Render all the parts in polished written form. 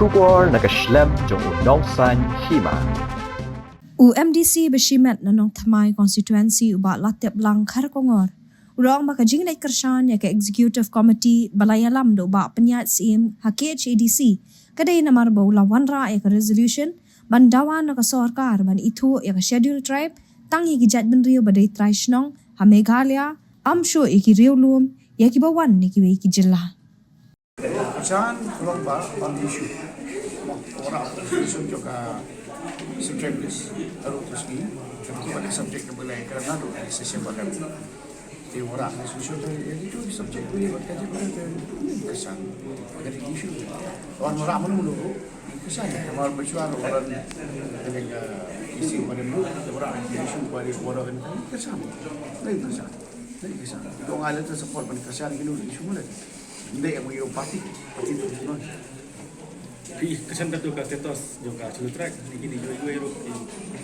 Shubor nakaslem jong unongsan hima. UMDC beshimet nanong thamai constituency uba latep lang khar kongor. Urang maka jingnai kershan ya ke executive committee balayalam do uba penyat sim HKHADC. Kadai namar bau lawanra ya ke resolution bandawan naka sarkar ban itu ya ke schedule tribe tangi gijat benrio badai traishnong ha Meghalaya amsho iki riulum ya ki bawan ni ki ki jilla. Kisan global on issue. Orang isu juga subjektis harus resmi. Tentu pada subjek kembali kerana ada sesi bagan. Di orang isu itu subjek ini berkaitan dengan kisan. Jadi isu orang menunggu kisan. Kalau bersuara orang dengan isu pada dulu orang isu pada orang ini kisan. Lain kisan. Itu orang itu support pada kisan ini isu mana? Hindi yang mengirim parti itu semua. Kesan tu kat tetos juga celutrak ni gini juga.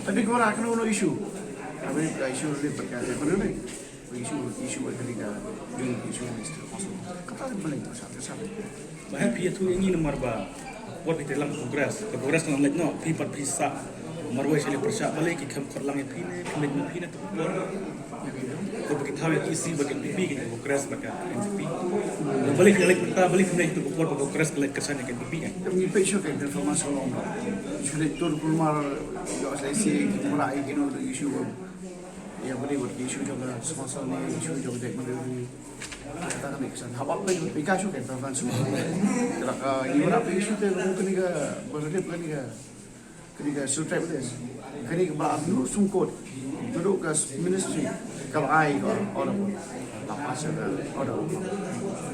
Tapi kau nak kena uno isu. Kami isu ni berkaitan dengan ni. Isu berkaitan dengan isu minister kosong. Kata dia paling besar. Bahaya pihak tu ingin nomor ba. Buat di dalam kongres dalam lek no pipat bisa marwai sele persya balik ki kam korlang yang pine tu buat. Kau bagi tahu yang isi bagi pipi ke kongres bagi NCP. Balik itu buat kongres ke kesan yang pipi kan. Kami peso ke informasi long. Sudah tur kulmar yo selesai mulai kena isu. Yang boleh buat isu juga sponsor ni isu juga dek menjadi kata kami kesan. Habaq lagi pikasu ke informasi semua. Kalau ini berapa isu tu mungkin juga berada ketika surat itu. Ketika berapa dulu sungkut duduk ke ministry. Kalau ai orang lapas orang.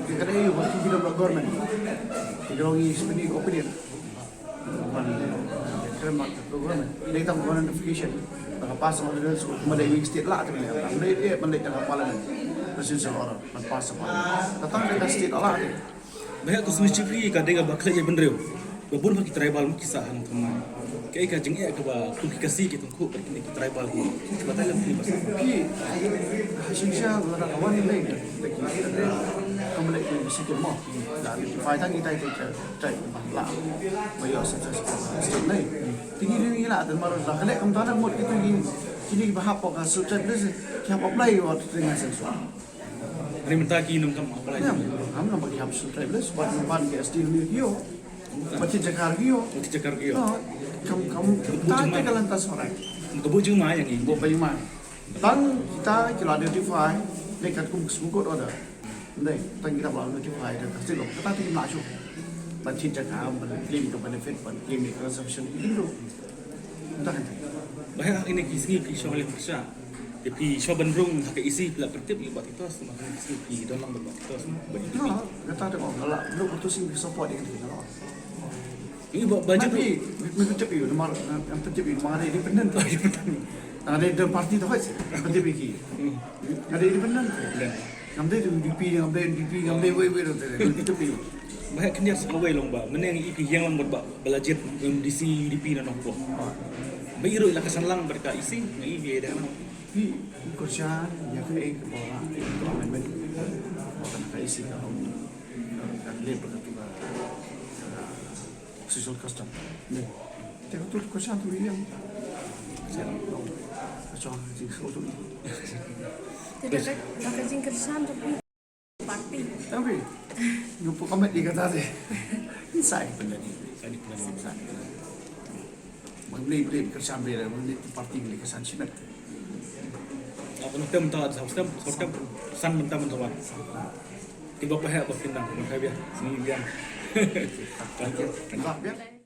Ketika ini waktu kita bergormen. Kita lagi sebenarnya opinion. Kerana bergormen. Ini kita bergormen notification. Pas sama dengan Malaysia state lah tu ni. Malaysia dengan kepala presiden orang pas sama. Datang dengan state lah tu. Bahaya tu semua cipri kadang bakal je bendreu. Babun bagi tribal mu kisah hang teman. Kayak kajeng ke ba tu kasih gitu ku pergi ke tribal ni. Coba tanya ni pasal. Tapi Asia orang kawan ni lagi. Kembali ke sikit mau. Dari faedah kita itu cai lah. Bayar satu ni. Tinggi ni lah dan maru dah kena kamu tahu mud kita ini bahap apa subjek ni siapa apply waktu dengan sesuatu. Ini mentaki nam kam apply. Ya, kami nak bagi hap subjek ni sebab nampan ke ST ni dia. Macam Jakarta dia. Kamu tak tinggal lantas orang. Kebu jeung mai yang ni. Buat bayi mai. Dan kita kalau identify dekat sungkut ada. Ni, tang kita bawa notify dan kasih lo. Kita tinggal masuk. Baca Jakarta claim ke benefit, claim ke consumption itu. Entah kan? Bahaya ini kisah pisau oleh persya. Tapi show bendrung hak isi pula tertib buat itu semua isi pi dalam buat itu semua. Ya, kata ada orang kalau lu putusin support dengan kita. Ini baju Tapi mungkin cepat itu, yang tercepat itu mana independen tu. Ada dalam parti tu aja, parti biki. Ada independen. Ngambil tu DP, ngambil way tu, itu pi. Bahaya kena sesuai lomba. Mana yang IP yang lang buat belajar MDC UDP dan nongko. Bayiru ilah kesan lang mereka isi, ngai dia dah. Tapi kursian yang kayak orang itu amendment, orang kayak isi kalau kan lebih berketua social custom. Nih, tengok tu kursian tu yang kursian sih soal tu. Tidak ada jingkersan tapi parti. Tapi jumpa komen di kata deh. Inside benda ni. Beli kersan beli, beli parti beli kersan simet. Apa nak tem tahu stem san mentah mentah. Tiba bahaya berpindah, makanya sini biar. Terima kasih.